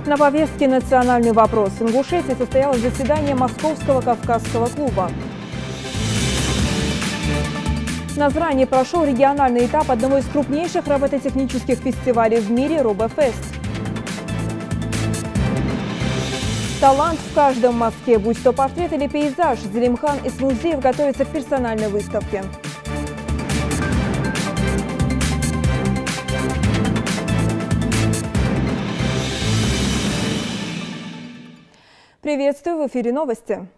На повестке национальный вопрос. В Ингушетии состоялось заседание Московского кавказского клуба. В Назране прошел региональный этап одного из крупнейших робототехнических фестивалей в мире «Робофест». Талант в каждом в Москве, будь то портрет или пейзаж, Зелимхан из музеев готовится к персональной выставке. Приветствую, в эфире новости.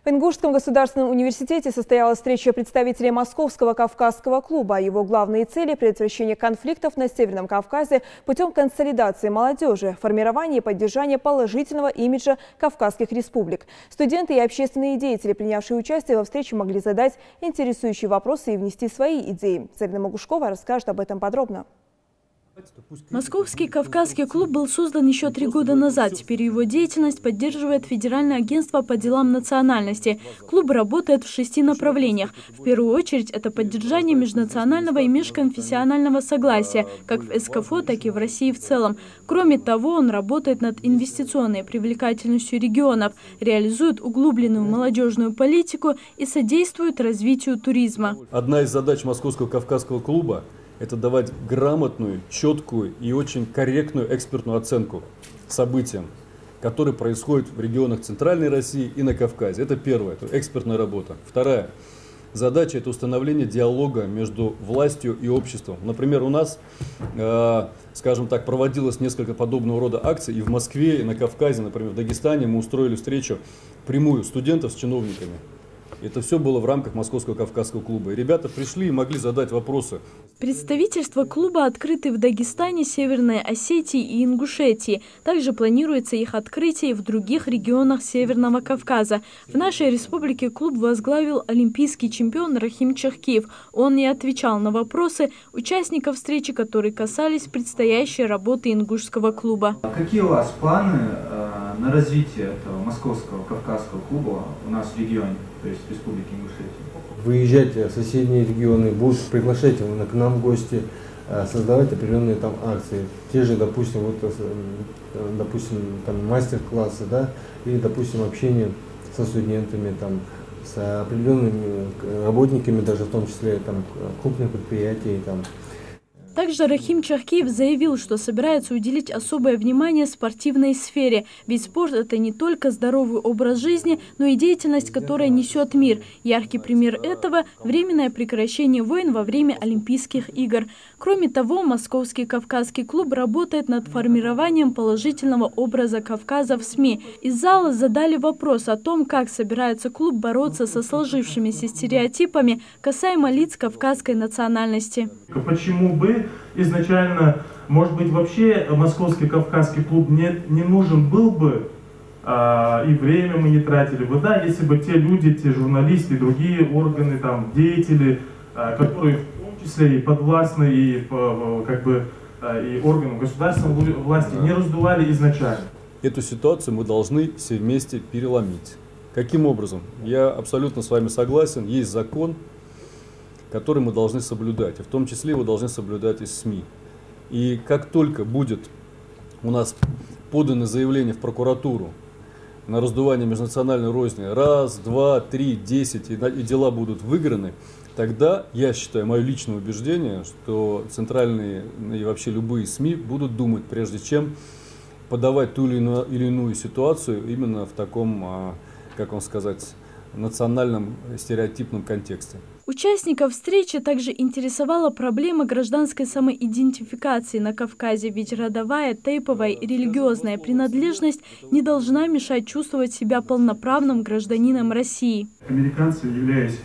В Ингушском государственном университете состоялась встреча представителей Московского кавказского клуба. Его главные цели – предотвращение конфликтов на Северном Кавказе путем консолидации молодежи, формирования и поддержания положительного имиджа кавказских республик. Студенты и общественные деятели, принявшие участие во встрече, могли задать интересующие вопросы и внести свои идеи. Зарина Могушкова расскажет об этом подробно. Московский кавказский клуб был создан еще 3 года назад. Теперь его деятельность поддерживает Федеральное агентство по делам национальности. Клуб работает в 6 направлениях. В первую очередь это поддержание межнационального и межконфессионального согласия, как в СКФО, так и в России в целом. Кроме того, он работает над инвестиционной привлекательностью регионов, реализует углубленную молодежную политику и содействует развитию туризма. Одна из задач Московского кавказского клуба – это давать грамотную, четкую и очень корректную экспертную оценку событиям, которые происходят в регионах Центральной России и на Кавказе. Это первое, это экспертная работа. Вторая задача – это установление диалога между властью и обществом. Например, у нас, скажем так, проводилось несколько подобного рода акций и в Москве, и на Кавказе, например, в Дагестане мы устроили встречу прямую студентов с чиновниками. Это все было в рамках Московского кавказского клуба. И ребята пришли и могли задать вопросы. Представительства клуба открыты в Дагестане, Северной Осетии и Ингушетии. Также планируется их открытие в других регионах Северного Кавказа. В нашей республике клуб возглавил олимпийский чемпион Рахим Чахкиев. Он не отвечал на вопросы участников встречи, которые касались предстоящей работы ингушского клуба. Какие у вас планы на развитие этого Московского кавказского клуба у нас в регионе, то есть в Республике Ингушетия? Выезжать в соседние регионы, будут приглашать к нам в гости, создавать определенные там акции. Те же, допустим, там мастер-классы, да, или, допустим, общение со студентами, там, с определенными работниками, даже в том числе там, крупных предприятий. Там. Также Рахим Чахкиев заявил, что собирается уделить особое внимание спортивной сфере. Ведь спорт – это не только здоровый образ жизни, но и деятельность, которая несет мир. Яркий пример этого – временное прекращение войн во время Олимпийских игр. Кроме того, Московский кавказский клуб работает над формированием положительного образа Кавказа в СМИ. Из зала задали вопрос о том, как собирается клуб бороться со сложившимися стереотипами касаемо лиц кавказской национальности. Почему бы изначально, может быть, вообще Московский кавказский клуб не нужен был бы, и время мы не тратили бы, да, если бы те люди, те журналисты, и другие органы, там, деятели, которые в том числе и подвластны, и и органам государственной власти не раздували изначально. Эту ситуацию мы должны все вместе переломить. Каким образом? Я абсолютно с вами согласен, есть закон, который мы должны соблюдать, и в том числе его должны соблюдать и СМИ. И как только будет у нас подано заявление в прокуратуру на раздувание межнациональной розни, 1, 2, 3, 10, и дела будут выиграны, тогда, я считаю, мое личное убеждение, что центральные и вообще любые СМИ будут думать, прежде чем подавать ту или иную ситуацию именно в таком, как вам сказать, национальном стереотипном контексте. Участников встречи также интересовала проблема гражданской самоидентификации на Кавказе, ведь родовая, тейповая и религиозная принадлежность не должна мешать чувствовать себя полноправным гражданином России. Американцы, являясь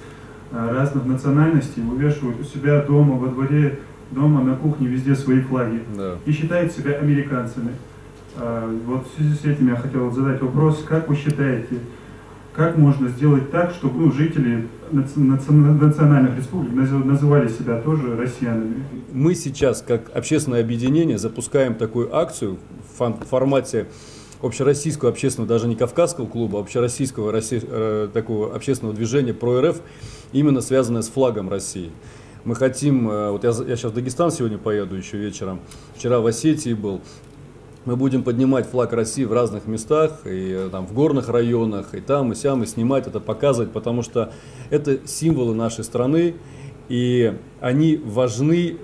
разных национальностей, вывешивают у себя дома, во дворе, дома, на кухне, везде свои флаги, да, и считают себя американцами. Вот в связи с этим я хотел задать вопрос, как вы считаете, как можно сделать так, чтобы жители национальных республик называли себя тоже россиянами? Мы сейчас, как общественное объединение, запускаем такую акцию в формате общероссийского общественного, даже не кавказского клуба, а общероссийского такого общественного движения про РФ, именно связанное с флагом России. Мы хотим, вот я сейчас в Дагестан сегодня поеду еще вечером, вчера в Осетии был, Мы будем поднимать флаг России в разных местах, и там, в горных районах, и там, и сям, и снимать это, показывать, потому что это символы нашей страны, и они важны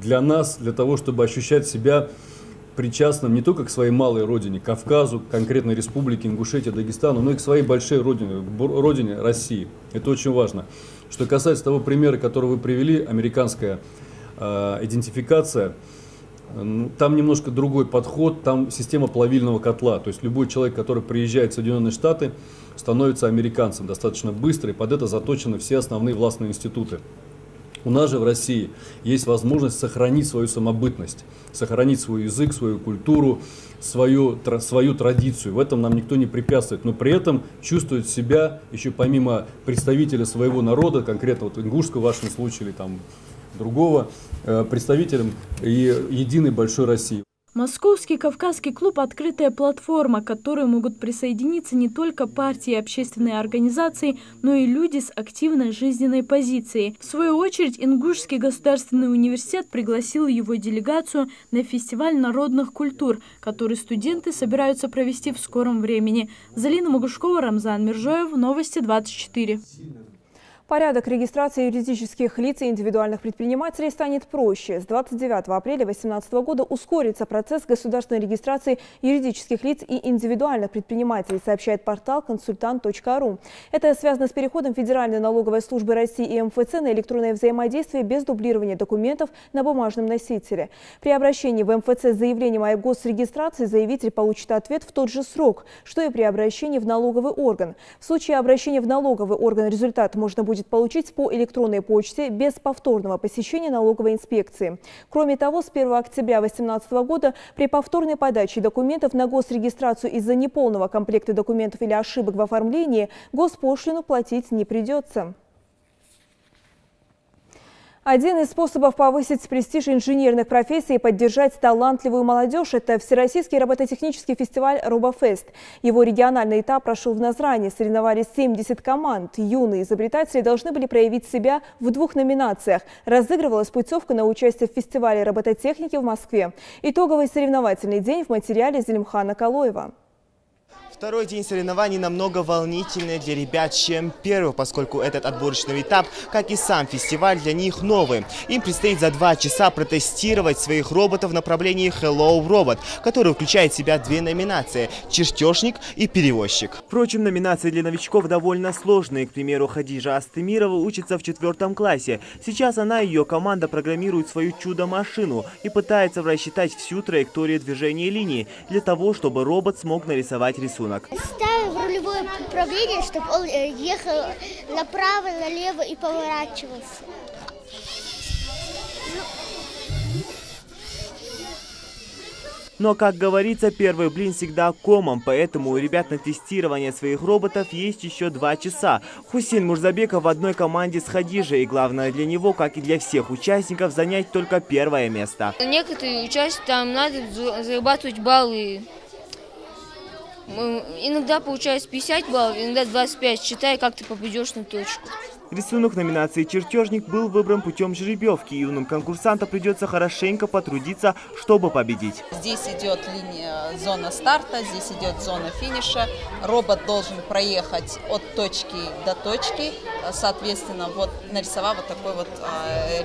для нас, для того, чтобы ощущать себя причастным не только к своей малой родине, Кавказу, конкретной республике Ингушетия, Дагестану, но и к своей большой родине России. Это очень важно. Что касается того примера, который вы привели, американская идентификация, там немножко другой подход, там система плавильного котла. То есть любой человек, который приезжает в Соединенные Штаты, становится американцем достаточно быстро, и под это заточены все основные властные институты. У нас же в России есть возможность сохранить свою самобытность, сохранить свой язык, свою культуру, свою традицию. В этом нам никто не препятствует, но при этом чувствует себя, еще помимо представителя своего народа, конкретно вот ингушского в вашем случае или там другого, представителем и единой большой России. Московский Кавказский клуб – открытая платформа, к которой могут присоединиться не только партии и общественные организации, но и люди с активной жизненной позицией. В свою очередь, Ингушский государственный университет пригласил его делегацию на фестиваль народных культур, который студенты собираются провести в скором времени. Залина Могушкова, Рамзан Миржоев, Новости 24. Порядок регистрации юридических лиц и индивидуальных предпринимателей станет проще. С 29 апреля 2018 года ускорится процесс государственной регистрации юридических лиц и индивидуальных предпринимателей, сообщает портал консультант.ру. Это связано с переходом Федеральной налоговой службы России и МФЦ на электронное взаимодействие без дублирования документов на бумажном носителе. При обращении в МФЦ с заявлением о госрегистрации заявитель получит ответ в тот же срок, что и при обращении в налоговый орган. В случае обращения в налоговый орган результат можно будет получить по электронной почте без повторного посещения налоговой инспекции. Кроме того, с 1 октября 2018 года при повторной подаче документов на госрегистрацию из-за неполного комплекта документов или ошибок в оформлении госпошлину платить не придется. Один из способов повысить престиж инженерных профессий и поддержать талантливую молодежь – это Всероссийский робототехнический фестиваль «Робофест». Его региональный этап прошел в Назране. Соревновались 70 команд. Юные изобретатели должны были проявить себя в 2 номинациях. Разыгрывалась путевка на участие в фестивале робототехники в Москве. Итоговый соревновательный день в материале Зелимхана Калоева. Второй день соревнований намного волнительнее для ребят, чем первый, поскольку этот отборочный этап, как и сам фестиваль, для них новый. Им предстоит за 2 часа протестировать своих роботов в направлении Hello Robot, который включает в себя 2 номинации – чертежник и перевозчик. Впрочем, номинации для новичков довольно сложные. К примеру, Хадижа Астемирова учится в 4 классе. Сейчас она и ее команда программируют свою чудо-машину и пытается рассчитать всю траекторию движения линии для того, чтобы робот смог нарисовать рисунок. Ставим рулевое управление, чтобы он ехал направо, налево и поворачивался. Но, как говорится, первый блин всегда комом, поэтому у ребят на тестирование своих роботов есть еще 2 часа. Хусейн Мурзабеков в одной команде с Хадижей, и главное для него, как и для всех участников, занять только 1 место. Некоторые участники, там надо зарабатывать баллы. Иногда получается 50 баллов, иногда 25, считай, как ты попадешь на точку. Рисунок номинации «Чертежник» был выбран путем жеребьевки. Юным конкурсантам придется хорошенько потрудиться, чтобы победить. Здесь идет линия зона старта, здесь идет зона финиша. Робот должен проехать от точки до точки, соответственно, вот нарисовав вот такой вот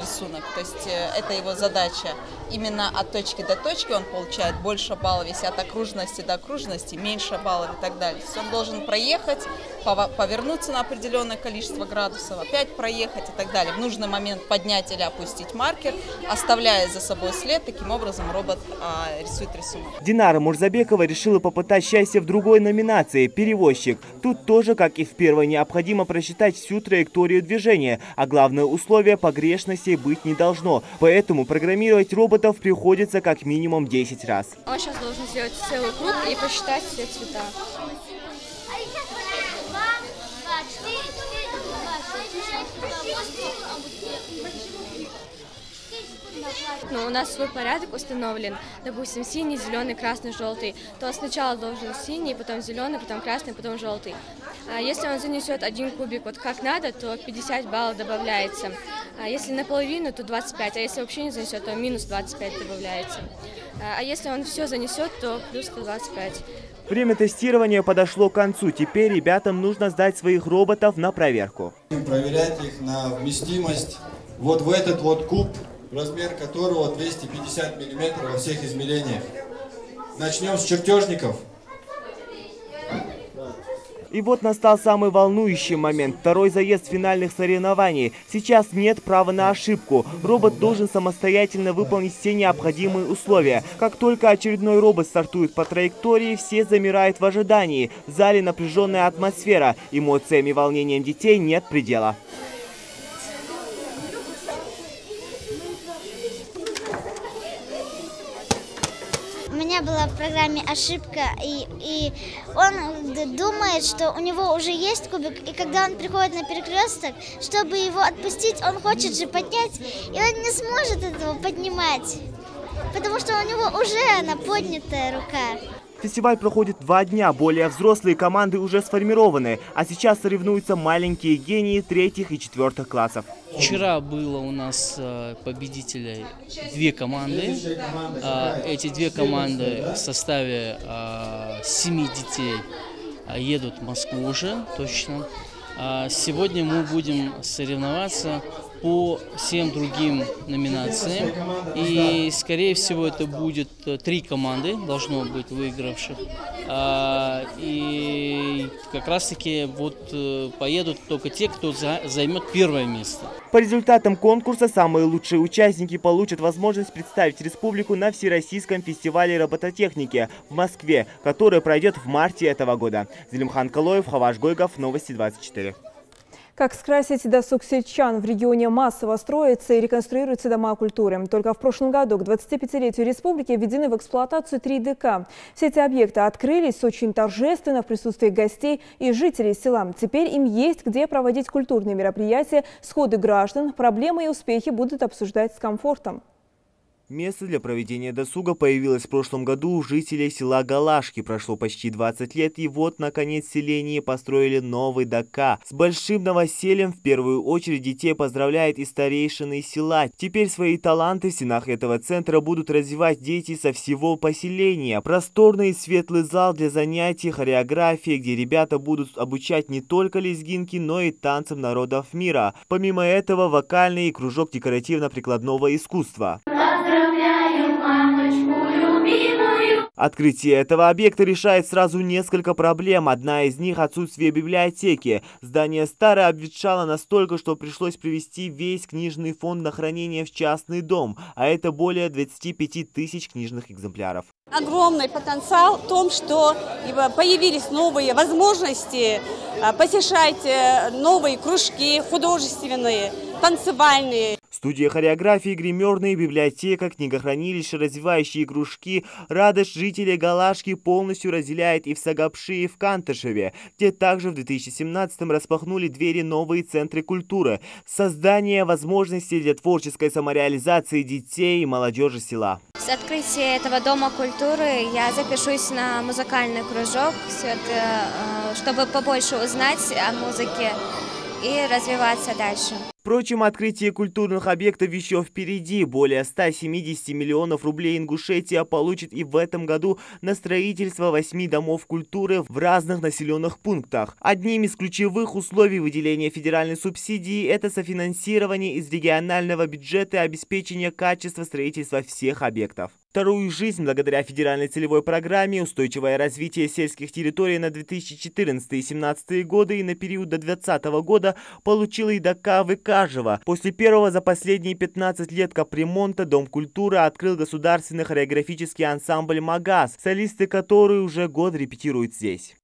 рисунок. То есть это его задача. Именно от точки до точки он получает больше баллов, если от окружности до окружности меньше баллов и так далее. То есть он должен проехать, повернуться на определенное количество градусов, опять проехать и так далее. В нужный момент поднять или опустить маркер, оставляя за собой след. Таким образом робот рисует рисунок. Динара Мурзабекова решила попытать счастье в другой номинации – перевозчик. Тут тоже, как и в первой, необходимо просчитать всю траекторию движения, а главное условие – погрешностей быть не должно. Поэтому программировать роботов приходится как минимум 10 раз. Он сейчас должен сделать целый круг и посчитать все цвета. Ну, у нас свой порядок установлен. Допустим, синий, зеленый, красный, желтый. То сначала должен синий, потом зеленый, потом красный, потом желтый. А если он занесет 1 кубик вот как надо, то 50 баллов добавляется. А если наполовину, то 25. А если вообще не занесет, то минус 25 добавляется. А если он все занесет, то плюс 125. Время тестирования подошло к концу. Теперь ребятам нужно сдать своих роботов на проверку. Проверять их на вместимость вот в этот вот куб, размер которого 250 мм во всех измерениях. Начнем с чертежников. И вот настал самый волнующий момент. Второй заезд финальных соревнований. Сейчас нет права на ошибку. Робот должен самостоятельно выполнить все необходимые условия. Как только очередной робот стартует по траектории, все замирают в ожидании. В зале напряженная атмосфера. Эмоциям и волнениям детей нет предела. У меня была в программе ошибка, и он думает, что у него уже есть кубик, и когда он приходит на перекресток, чтобы его отпустить, он хочет же поднять, и он не сможет этого поднимать, потому что у него уже она поднятая рука. Фестиваль проходит 2 дня, более взрослые команды уже сформированы, а сейчас соревнуются маленькие гении 3-х и 4-х классов. Вчера было у нас победителей 2 команды. Эти 2 команды в составе 7 детей едут в Москву уже, точно. Сегодня мы будем соревноваться по всем другим номинациям. И, скорее всего, это будет 3 команды, должно быть, выигравших. И как раз-таки вот поедут только те, кто займет 1-е место. По результатам конкурса самые лучшие участники получат возможность представить республику на Всероссийском фестивале робототехники в Москве, который пройдет в марте этого года. Зелимхан Калоев, Хаваш Гойгов, Новости 24. Как скрасить досуг сельчан? В регионе массово строятся и реконструируются дома культуры. Только в прошлом году к 25-летию республики введены в эксплуатацию 3 ДК. Все эти объекты открылись очень торжественно в присутствии гостей и жителей села. Теперь им есть где проводить культурные мероприятия, сходы граждан. Проблемы и успехи будут обсуждать с комфортом. Место для проведения досуга появилось в прошлом году у жителей села Галашки. Прошло почти 20 лет, и вот, наконец, в селении построили новый ДК. С большим новосельем в первую очередь детей поздравляет и старейшины села. Теперь свои таланты в стенах этого центра будут развивать дети со всего поселения. Просторный и светлый зал для занятий хореографии, где ребята будут обучать не только лезгинки, но и танцам народов мира. Помимо этого, вокальный и кружок декоративно-прикладного искусства. Открытие этого объекта решает сразу несколько проблем. Одна из них – отсутствие библиотеки. Здание старое обветшало настолько, что пришлось привести весь книжный фонд на хранение в частный дом, а это более 25 тысяч книжных экземпляров. Огромный потенциал в том, что появились новые возможности посещать новые кружки художественные, танцевальные. Студия хореографии, гримерная, библиотека, книгохранилище, развивающие кружки. Радость жителей Галашки полностью разделяет и в Сагапши, и в Кантышеве, где также в 2017-м распахнули двери новые центры культуры. Создание возможностей для творческой самореализации детей и молодежи села. С открытия этого дома культуры я запишусь на музыкальный кружок, чтобы побольше узнать о музыке и развиваться дальше. Впрочем, открытие культурных объектов еще впереди. Более 170 миллионов рублей Ингушетия получит и в этом году на строительство 8 домов культуры в разных населенных пунктах. Одним из ключевых условий выделения федеральной субсидии – это софинансирование из регионального бюджета и обеспечение качества строительства всех объектов. Вторую жизнь благодаря федеральной целевой программе «Устойчивое развитие сельских территорий» на 2014 и 2017 годы и на период до 2020 года получила и ДК Выкажева. После первого за последние 15 лет капремонта Дом культуры открыл государственный хореографический ансамбль «Магаз», солисты которые уже год репетируют здесь.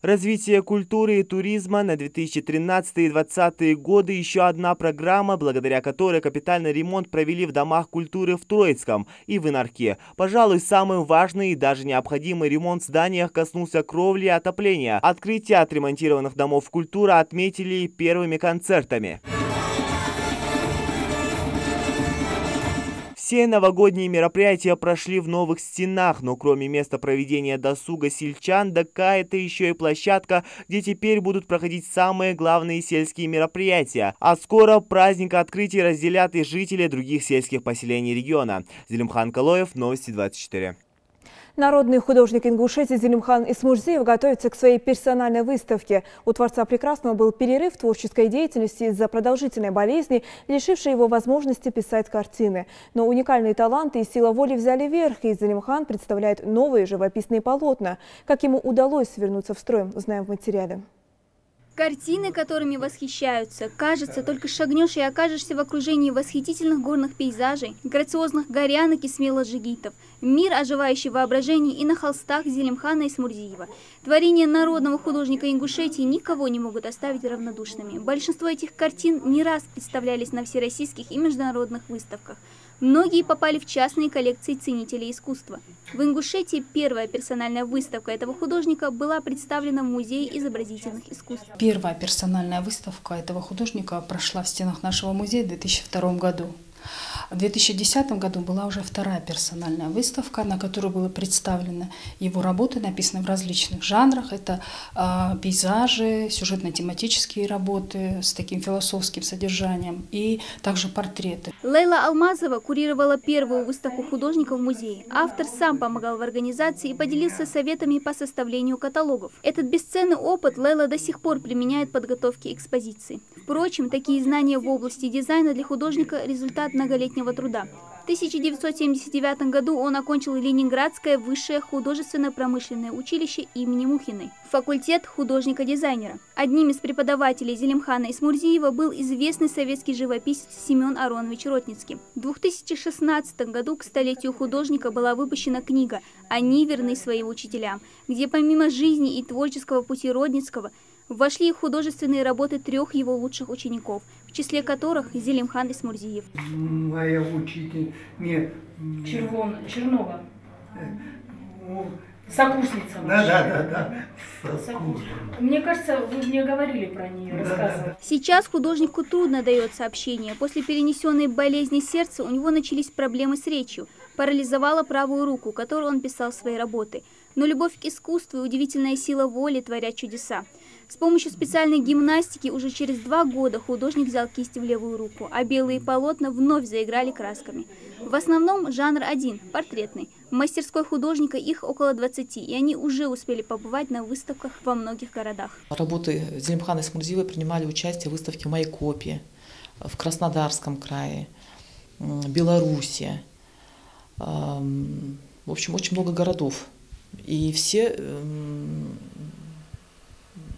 Развитие культуры и туризма на 2013 и 2020 годы – еще одна программа, благодаря которой капитальный ремонт провели в домах культуры в Троицком и в Инарке. Пожалуй, самый важный и даже необходимый ремонт в зданиях коснулся кровли и отопления. Открытие отремонтированных домов культуры отметили первыми концертами. В Все новогодние мероприятия прошли в новых стенах, но кроме места проведения досуга сельчан, ДК – это еще и площадка, где теперь будут проходить самые главные сельские мероприятия. А скоро праздник открытия разделят и жители других сельских поселений региона. Зелимхан Калоев, Новости 24. Народный художник Ингушетии Зелимхан Исмурзиев готовится к своей персональной выставке. У Творца Прекрасного был перерыв в творческой деятельности из-за продолжительной болезни, лишившей его возможности писать картины. Но уникальные таланты и сила воли взяли верх, и Зелимхан представляет новые живописные полотна. Как ему удалось вернуться в строй, узнаем в материале. Картины, которыми восхищаются. Кажется, только шагнешь и окажешься в окружении восхитительных горных пейзажей, грациозных горянок и смелых джигитов. Мир, оживающий воображение и на холстах Зелимхана Исмурзиева. Творения народного художника Ингушетии никого не могут оставить равнодушными. Большинство этих картин не раз представлялись на всероссийских и международных выставках. Многие попали в частные коллекции ценителей искусства. В Ингушетии первая персональная выставка этого художника была представлена в Музее изобразительных искусств. Первая персональная выставка этого художника прошла в стенах нашего музея в 2002 году. В 2010 году была уже вторая персональная выставка, на которой были представлены его работы, написанные в различных жанрах. Это пейзажи, сюжетно-тематические работы с таким философским содержанием и также портреты. Лейла Алмазова курировала первую выставку художника в музее. Автор сам помогал в организации и поделился советами по составлению каталогов. Этот бесценный опыт Лейла до сих пор применяет в подготовке экспозиции. Впрочем, такие знания в области дизайна для художника – результат многолетнего труда. В 1979 году он окончил Ленинградское высшее художественно-промышленное училище имени Мухиной, факультет художника-дизайнера. Одним из преподавателей Зелимхана Исмурзиева был известный советский живописец Семен Аронович Ротницкий. В 2016 году к столетию художника была выпущена книга «Они верны своим учителям», где помимо жизни и творческого пути Ротницкого вошли и художественные работы трех его лучших учеников, в числе которых Зелимхан Исмурзиев. Моя учитель не... Чернова. Сокурсница. Да. Мне кажется, вы мне говорили про нее, рассказывали. Сейчас художнику трудно дается общение. После перенесенной болезни сердца у него начались проблемы с речью. Парализовала правую руку, которой он писал свои работы. Но любовь к искусству и удивительная сила воли творят чудеса. С помощью специальной гимнастики уже через 2 года художник взял кисть в левую руку, а белые полотна вновь заиграли красками. В основном жанр один – портретный. В мастерской художника их около 20, и они уже успели побывать на выставках во многих городах. Работы Зелимхана Исмурзиева принимали участие в выставке в Майкопе, в Краснодарском крае, Беларуси. В общем, очень много городов. И все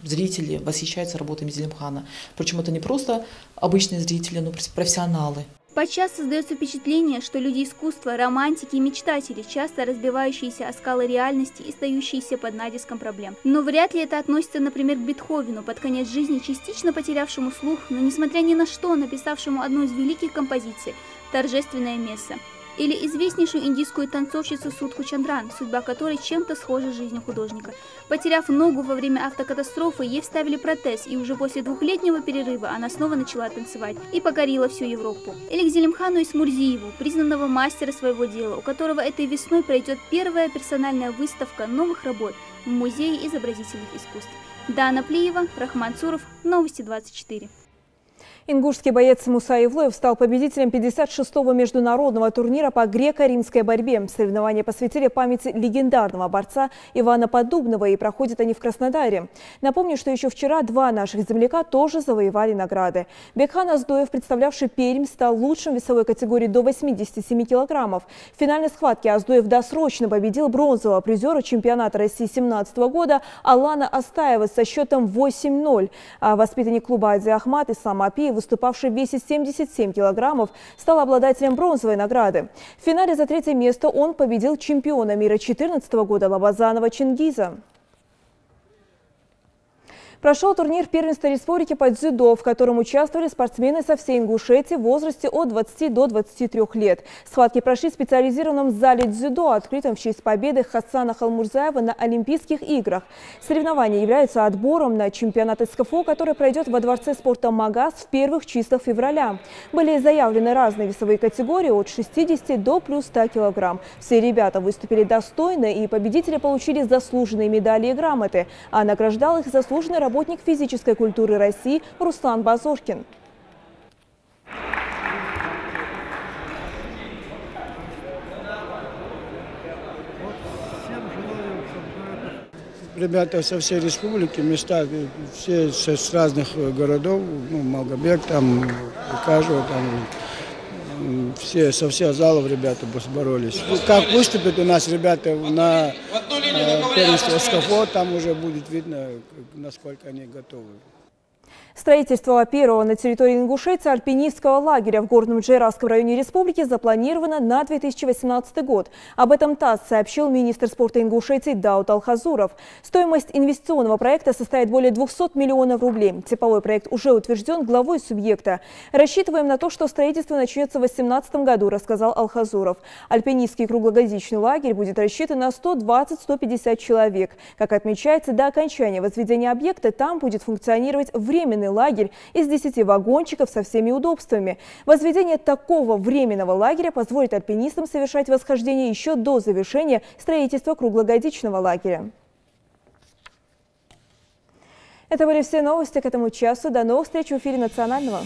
зрители восхищаются работами Зелимхана. Причем это не просто обычные зрители, но профессионалы. Подчас создается впечатление, что люди искусства, романтики и мечтатели, часто разбивающиеся о скалы реальности и стоящиеся под натиском проблем. Но вряд ли это относится, например, к Бетховену, под конец жизни частично потерявшему слух, но несмотря ни на что, написавшему одну из великих композиций «Торжественное месса». Или известнейшую индийскую танцовщицу Судху Чандран, судьба которой чем-то схожа с жизнью художника. Потеряв ногу во время автокатастрофы, ей вставили протез, и уже после 2-летнего перерыва она снова начала танцевать и покорила всю Европу. Или к Зелимхану Исмурзиеву, признанного мастера своего дела, у которого этой весной пройдет первая персональная выставка новых работ в Музее изобразительных искусств. Дана Плиева, Рахман Цуров, Новости 24. Ингушский боец Муса Ивлоев стал победителем 56-го международного турнира по греко-римской борьбе. Соревнования посвятили памяти легендарного борца Ивана Поддубного, и проходят они в Краснодаре. Напомню, что еще вчера 2 наших земляка тоже завоевали награды. Бекхан Аздоев, представлявший Пермь, стал лучшим в весовой категории до 87 килограммов. В финальной схватке Аздоев досрочно победил бронзового призера чемпионата России 2017 года Алана Астаева со счетом 8-0. А воспитанник клуба Ади Ахмат Ислам Апиев, выступавший в весе 77 килограммов, стал обладателем бронзовой награды. В финале за 3-е место он победил чемпиона мира 2014 года Лабазанова Чингиза. Прошел турнир первенства республики по дзюдо, в котором участвовали спортсмены со всей Ингушетии в возрасте от 20 до 23 лет. Схватки прошли в специализированном зале дзюдо, открытом в честь победы Хасана Халмурзаева на Олимпийских играх. Соревнования являются отбором на чемпионат СКФО, который пройдет во Дворце спорта Магаз в первых числах февраля. Были заявлены разные весовые категории от 60 до плюс 100 килограмм. Все ребята выступили достойно, и победители получили заслуженные медали и грамоты, а награждал их заслуженный работник физической культуры России Руслан Базоркин. Ребята со всей республики, места, все с разных городов, Малгобек, там, Кажево, там, все, со всех залов ребята боролись. Как выступят у нас ребята на первенстве СКФО, там уже будет видно, насколько они готовы. Строительство первого на территории Ингушетии альпинистского лагеря в Горном Джейрасском районе республики запланировано на 2018 год. Об этом ТАСС сообщил министр спорта Ингушетии Дауд Алхазуров. Стоимость инвестиционного проекта составит более 200 миллионов рублей. Типовой проект уже утвержден главой субъекта. Рассчитываем на то, что строительство начнется в 2018 году, рассказал Алхазуров. Альпинистский круглогодичный лагерь будет рассчитан на 120-150 человек. Как отмечается, до окончания возведения объекта там будет функционировать временный лагерь из 10 вагончиков со всеми удобствами. Возведение такого временного лагеря позволит альпинистам совершать восхождение еще до завершения строительства круглогодичного лагеря. Это были все новости к этому часу. До новых встреч в эфире «Национального».